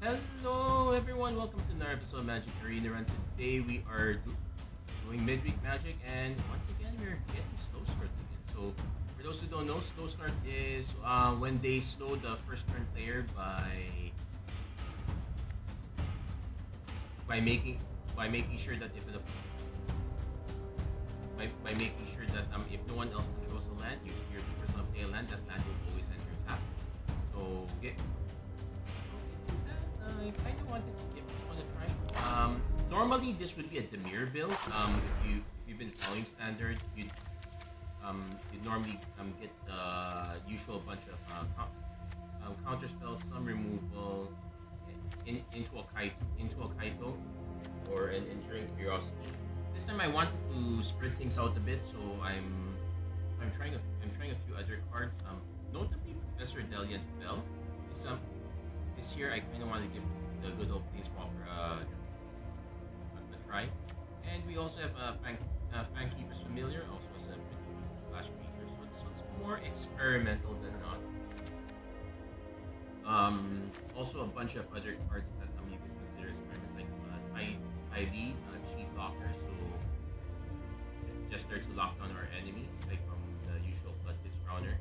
Hello everyone, welcome to another episode of Magic Arena Run. Today we are doing midweek magic, and once again we're getting slow start again. So for those who don't know, slow start is when they slow the first turn player by making sure that by making sure that if no one else controls the land, you're the person to play a land, that land will always enter tap. So I kind of wanted to give this one a try. Normally this would be a Dimir build. If you've been following standard, you'd normally get the usual bunch of counter spells, some removal, into a Kaito, or an Enduring Curiosity. This time I wanted to spread things out a bit, so I'm trying a few other cards. Notably, Professor Dellian fell. This year I kind of want to give the good old Planeswalker a try. And we also have Fankeeper's Familiar, also as a pretty decent flash creature. So this one's more experimental than not. Also a bunch of other cards that you can consider experiments, like Ty Cheat Blocker, so just there to lock down our enemy, aside from the usual Floodgates Crowner.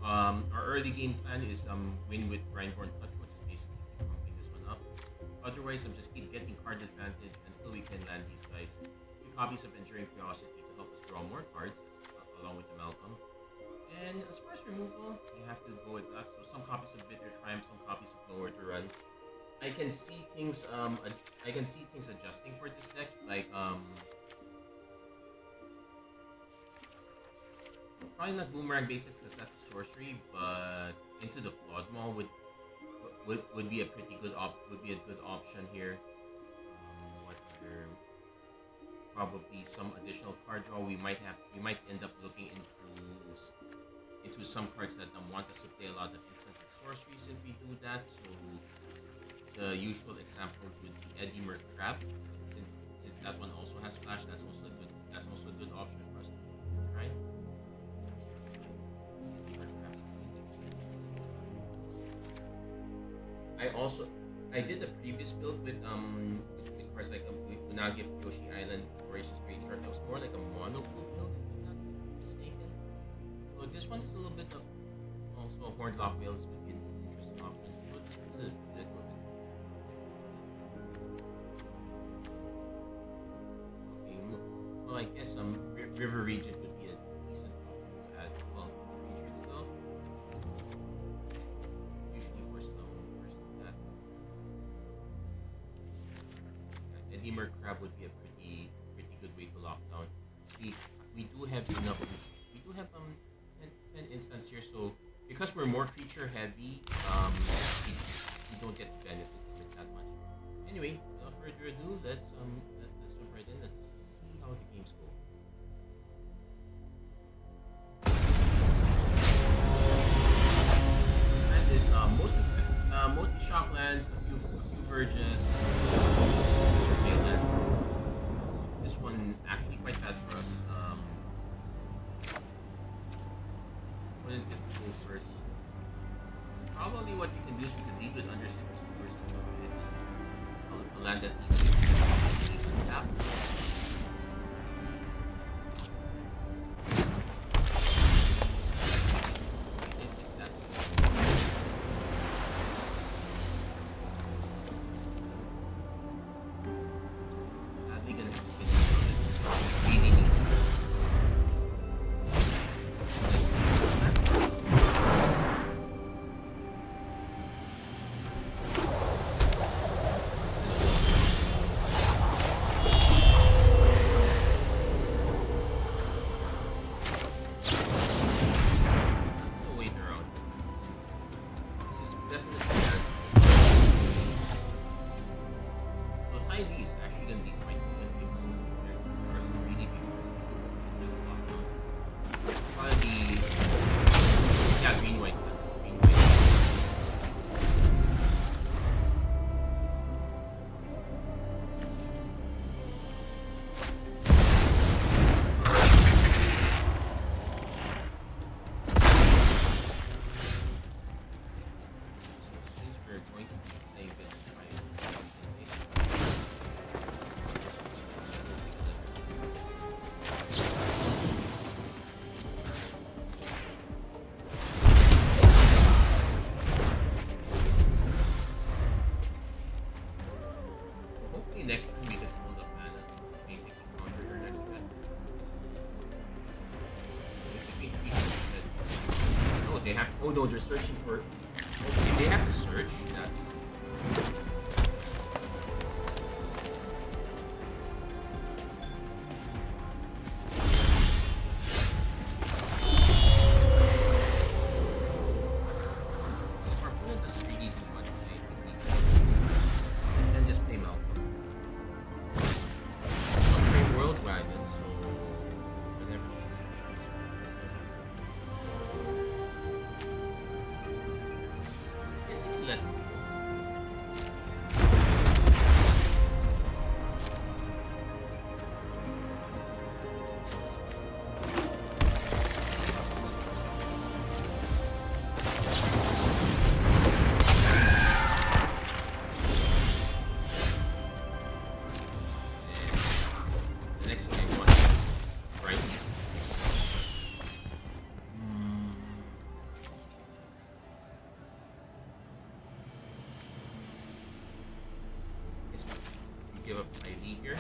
Our early game plan is win with Grindborn Touch, which is basically pumping this one up. Otherwise, just keep getting card advantage until we can land these guys. 2 copies of Enduring Curiosity to help us draw more cards, along with the Malcolm. And as far as removal, you have to go with that. So some copies of Bitter Triumph, some copies of Nowhere to Run. I can see things adjusting for this deck, like probably not Boomerang Basics because that's a sorcery, but Into the Flood Maw would be a pretty good option here. What other? Probably some additional card draw. We might end up looking into some cards that want us to play a lot of instant sorceries if we do that. So the usual example would be Dimir Crab, since that one also has flash. That's also a good option for us to try. I did a previous build with cards like Unagi of Yoshi Island, Voracious Graveyard. That was more like a mono blue build, if I'm not mistaken. So this one is a little bit of also a Horned Lock Whales would be an interesting option. So it's a little bit. Okay, well I guess River Regent would be a decent option to add. Well, the creature itself. Dimir Crab would be a pretty good way to lock down. We do have 10 instants here, so because we're more creature heavy, we don't get to benefit from it that much. Anyway, without further ado, let's jump right in. Let's see how the games go. And this mostly Shocklands, a few Verges. This one actually quite bad for us. When it gets to go first, probably what you can do is you can lead with Undercity Receivers and a land that needs to tap. going to be playing this no, they're searching for. Okay, they have to search. That's. Our opponent doesn't really do much. And just play Malcolm. I'm playing World Dragon, so whenever. Basically, let this go. The next thing I want, right? Guess we give up ID here.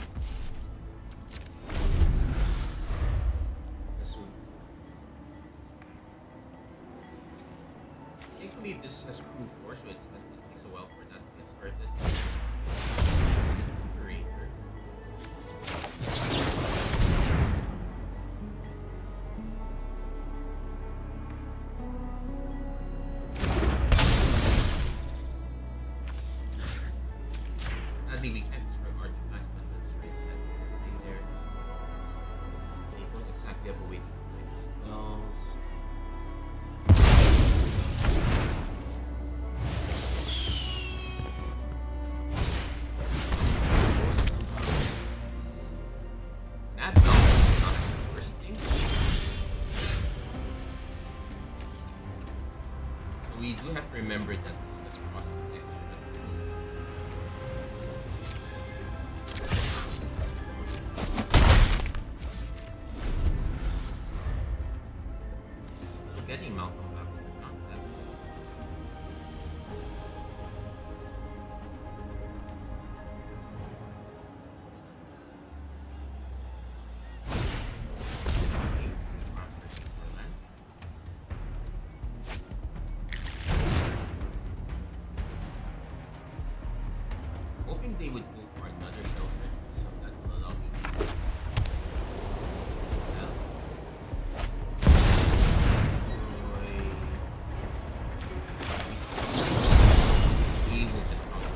This will. I think believe this has crew 4, so it takes a while for that to get started. Curator. Sadly, we can't destroy artifacts, but the strange that is sitting there. They don't exactly have a way to play spells. That belt is not the worst thing. So we do have to remember that this is crossing next. So getting Malcolm back is not that bad. Hoping they would go for another shelter, so that will allow me to well, we will just counter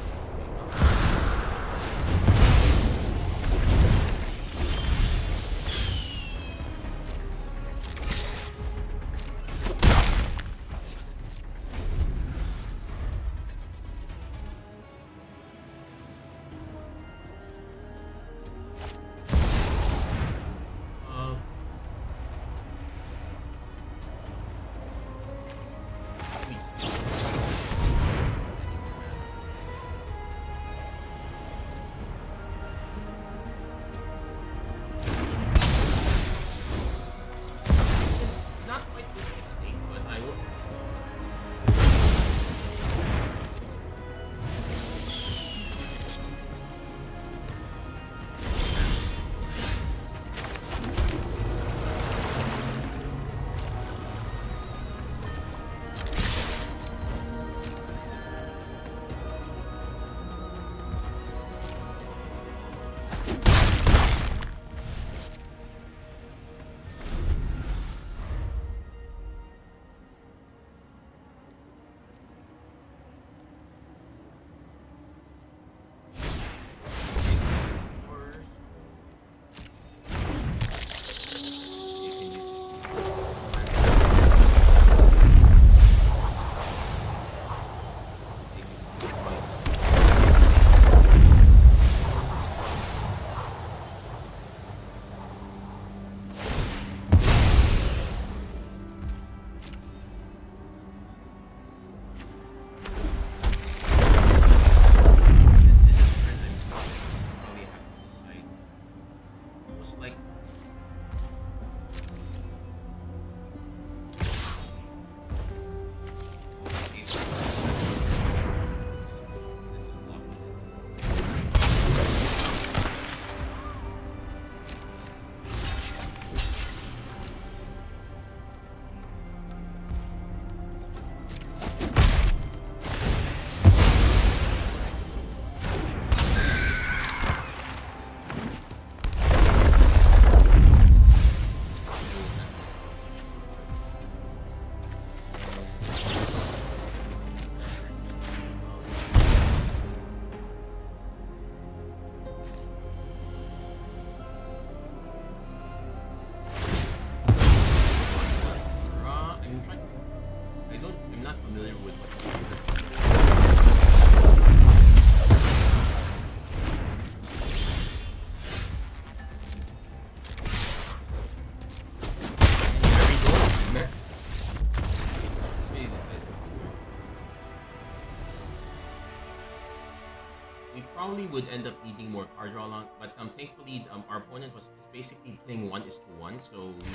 we probably would end up needing more card draw along, but thankfully our opponent was basically playing 1:1, so we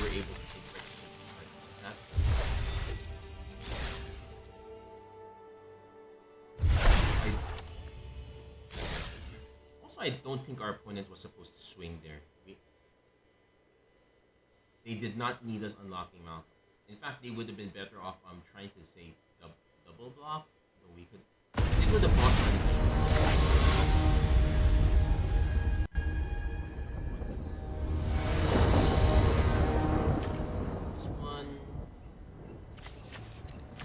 were able to take that. I don't think our opponent was supposed to swing there. They did not need us unlocking Malcolm. In fact, they would have been better off trying to say double block, so we could. They would have blocked this one.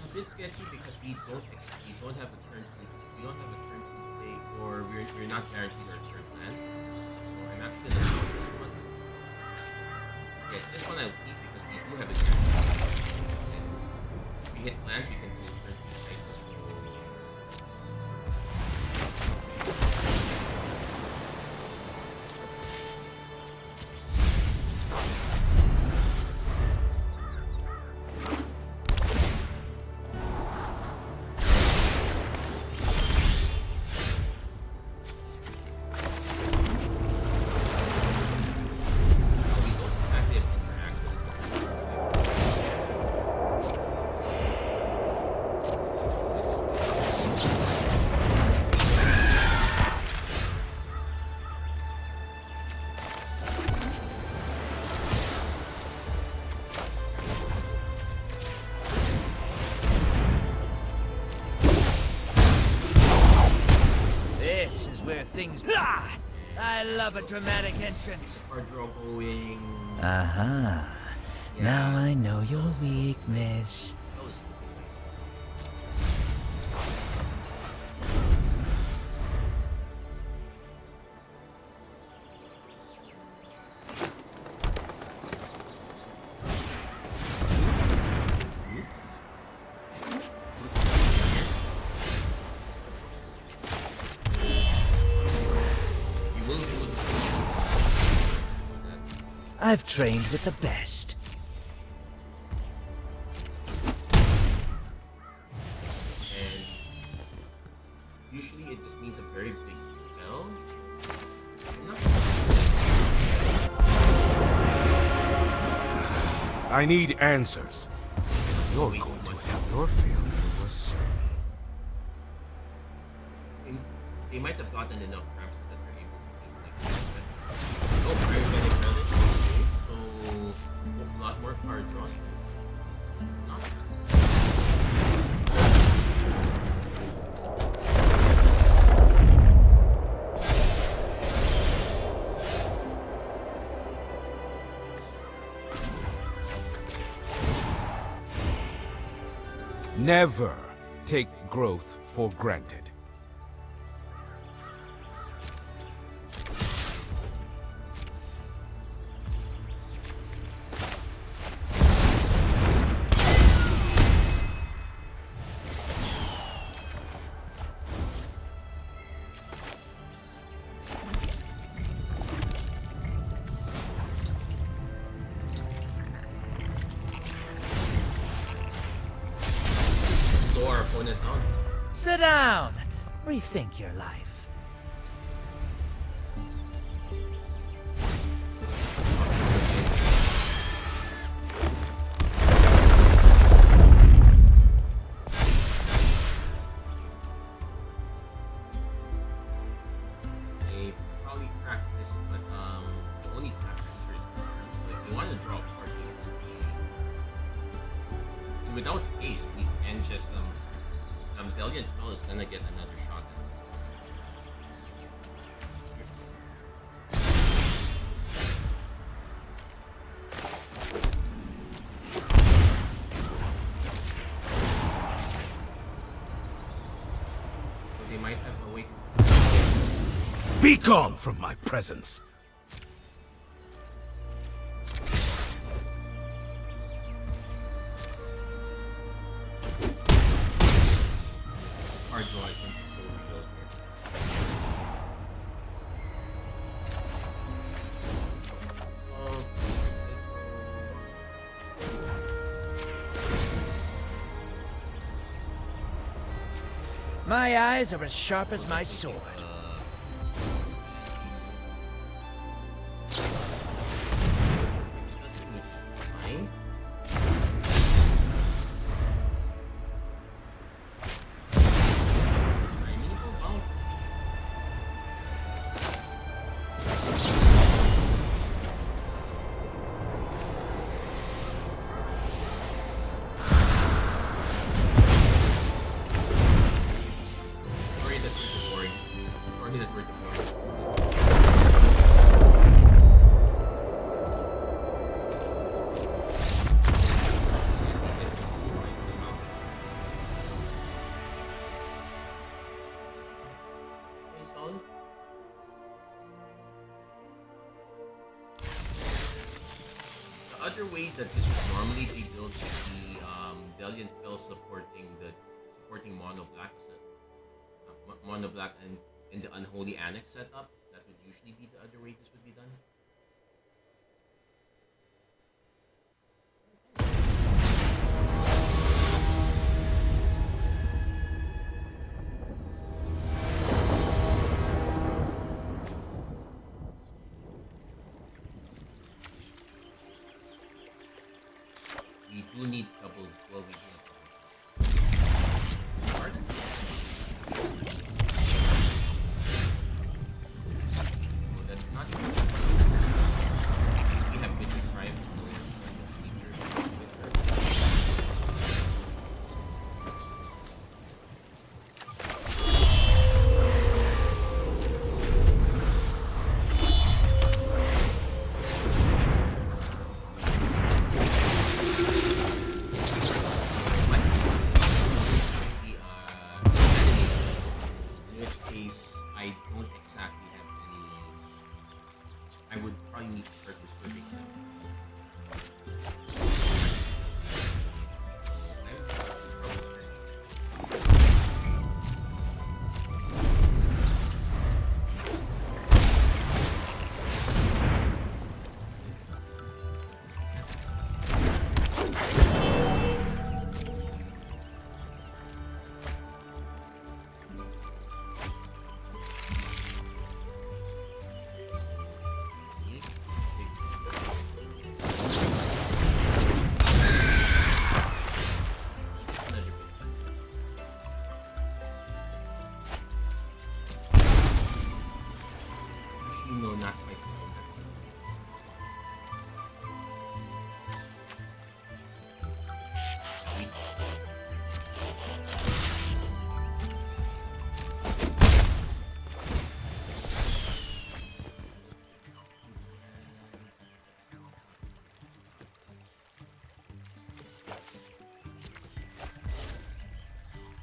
A bit sketchy because we don't have a turn to play, or we're not guaranteed our turn plan. So I'm actually gonna do this one. Yes, this one I'll keep because we do have a guarantee. If we hit lands, we can do turn 2 sites. Things. I love a dramatic entrance. Our draw going. Aha. Yeah. Now I know your weakness. I've trained with the best. And usually it just means a very big spell. I need answers. You're going to have your failure was certain. They might have gotten enough traps that they're able to take like no prayer getting credit. A lot more card draws. Never take growth for granted. Sit down. Rethink your life. They probably practice, but only tap first turn. So if we want to draw a card without haste, we can just Dellian spell is gonna get another shot at so they might have awakened. Be gone from my presence. My eyes are as sharp as my sword. Fine. Sorry that we're boring. Sorry that we're boring. The other way that this would normally be built is the Dellian spell supporting mono black mono black and in the unholy annex setup. That would usually be the other way this would be done. We do need double. Well, we do have double. Pardon? Oh, that's not good. At least we have Witcher Triumph and no features with her. What? In which case, I don't exactly have any. I would probably need to start reserving them. No, not quite.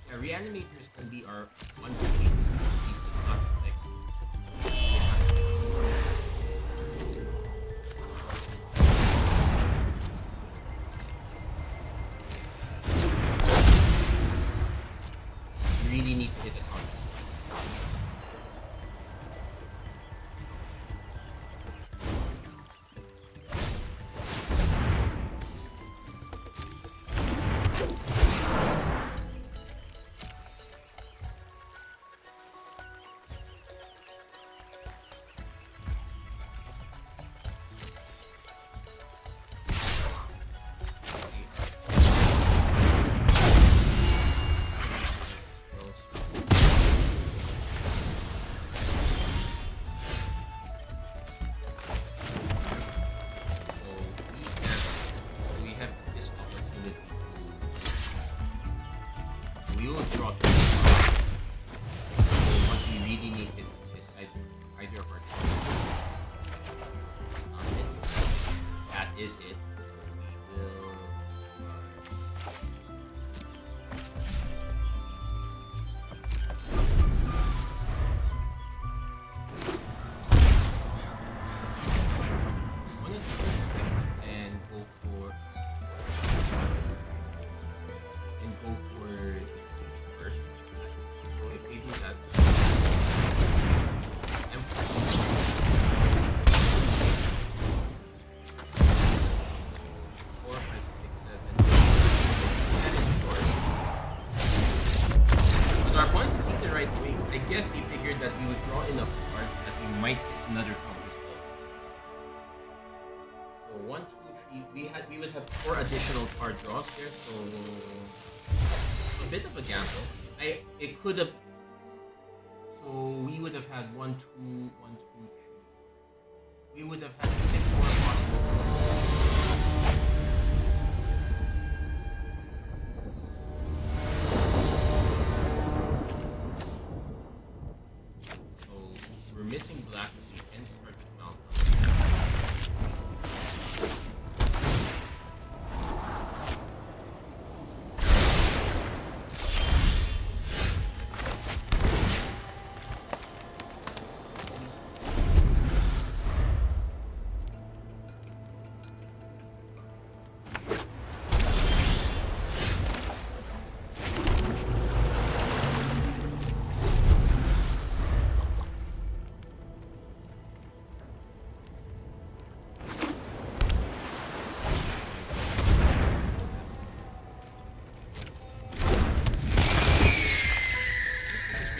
Yeah, reanimators can be our one to not stick. You really need to hit it hard. see the right way. I guess they figured that we would draw enough cards that we might get another counter spell. So 1, 2, 3. We would have 4 additional card draws there. So a bit of a gamble. It could have. So we would have had 1, 2, 1, 2, 3. We would have had 6 more possible. We're missing black, so we can start with Malcolm.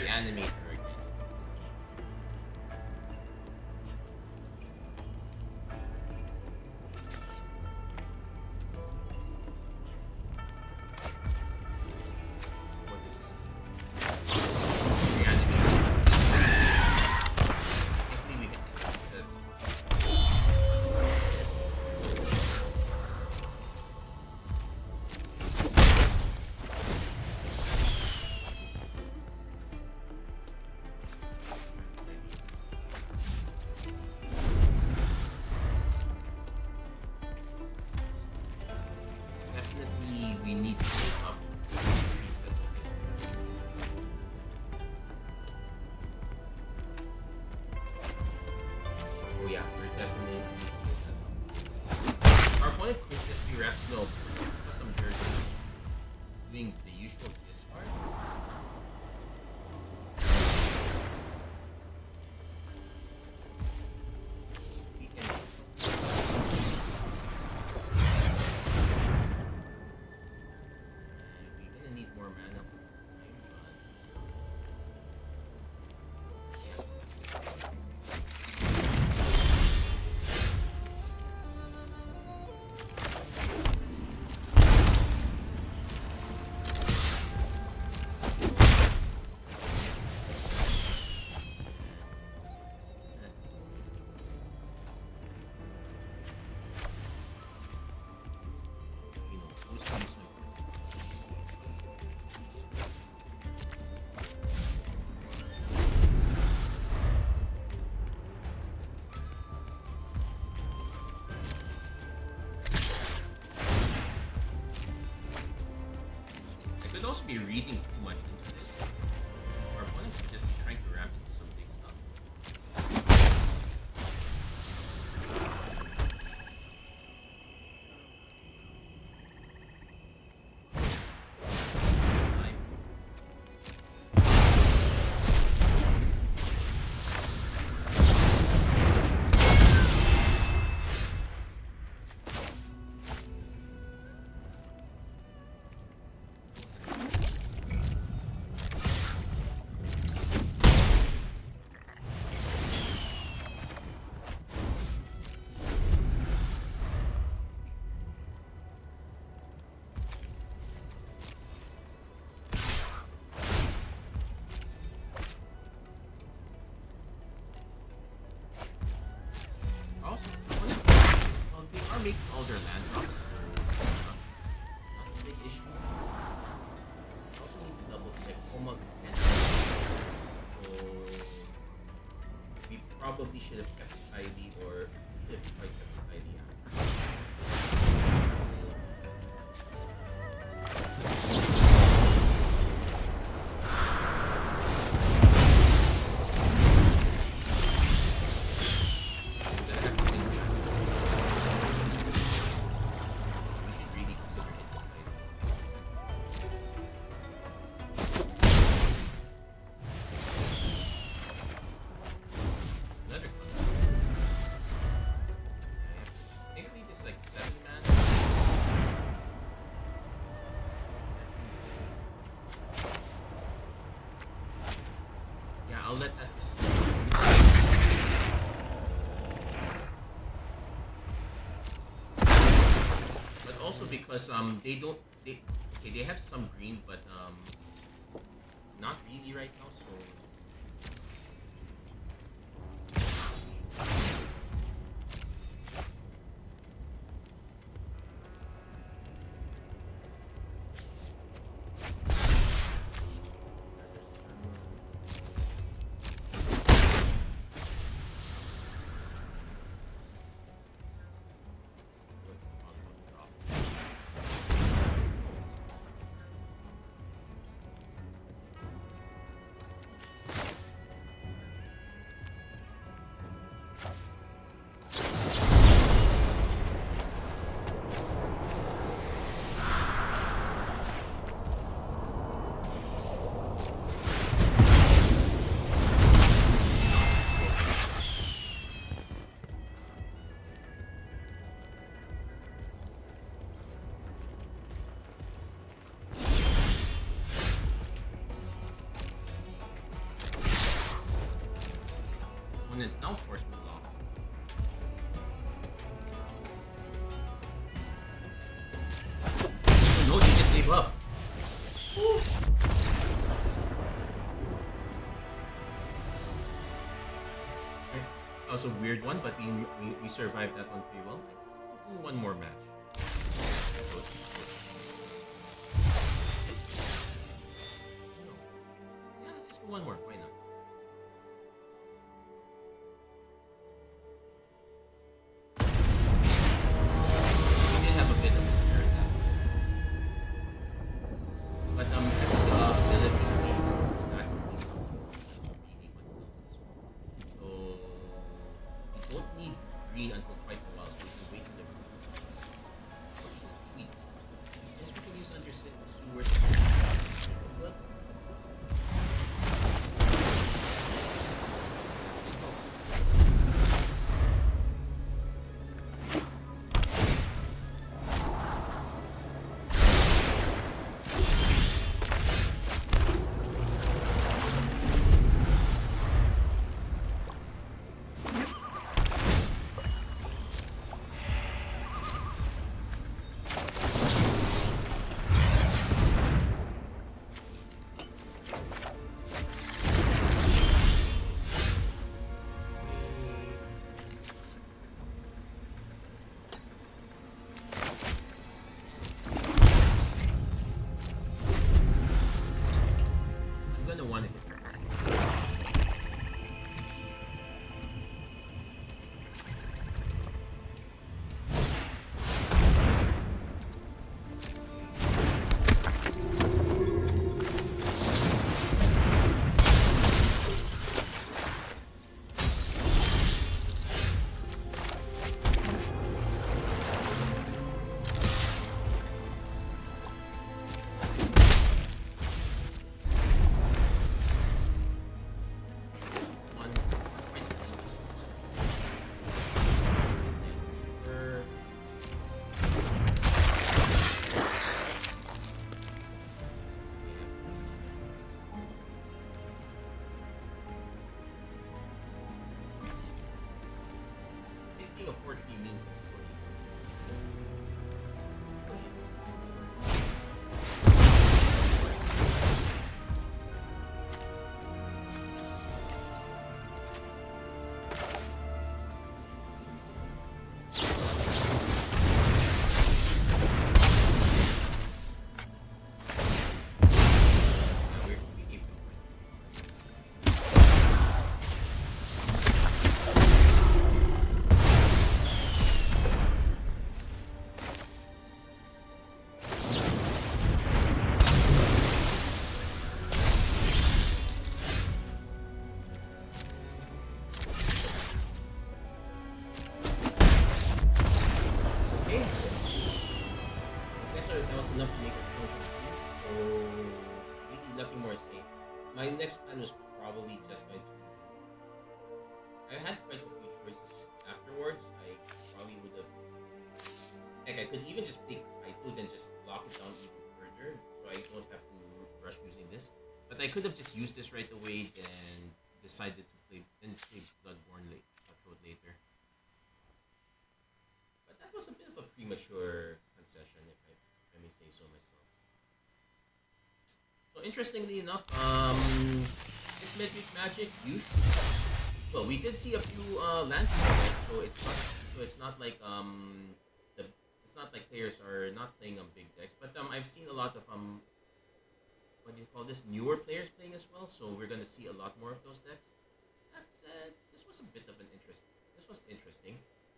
Animate her again. What is this? Reanimate. Technically we can definitely we need to go up. Oh yeah, we're definitely our opponent could just be wrapped no for some dirt doing the usual discard. We can we're gonna need more mana. You know, who's this one? I could also be reading too much into this. Our opponent could just be trying to wrap into some big stuff. Like, also, well, they are making all their land drops, so not a big issue. I also need to double check Homa can. So we probably should have kept ID or should have tried kept ID out. Instead of having to think we should really consider it ID. Another concept. Thankfully, I'll let that. But also because they don't they have some green, but not really right now. So now force me lock. Oh, no, she just gave up. Woo. That was a weird one, but we survived that one pretty well. We'll do one more match. Yeah, let's just do one more. Why not? My next plan was probably just going to. I had quite a few choices afterwards. I probably would have. Heck, I could even just pick Kaitu and just lock it down even further, so I don't have to rush using this. But I could have just used this right away and decided to play Bloodborne later. But that was a bit of a premature concession, if I may say so myself. So interestingly enough, this Midweek Magic usually, well, we did see a few land decks, so it's not like it's not like players are not playing on big decks, but I've seen a lot of what do you call this, newer players playing as well, so we're gonna see a lot more of those decks. That said, this was a bit of an this was interesting.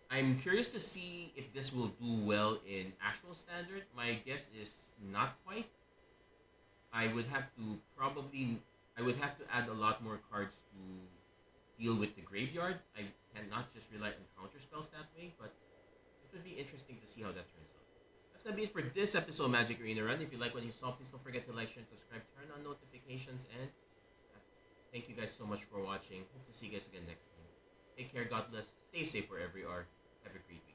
I'm curious to see if this will do well in actual standard. My guess is not quite. I would have to add a lot more cards to deal with the graveyard. I cannot just rely on counter spells that way, but it would be interesting to see how that turns out. That's gonna be it for this episode of Magic Arena Run. If you like what you saw, please don't forget to like, share, and subscribe, turn on notifications, and thank you guys so much for watching. Hope to see you guys again next time. Take care, God bless, stay safe wherever you are. Have a great week.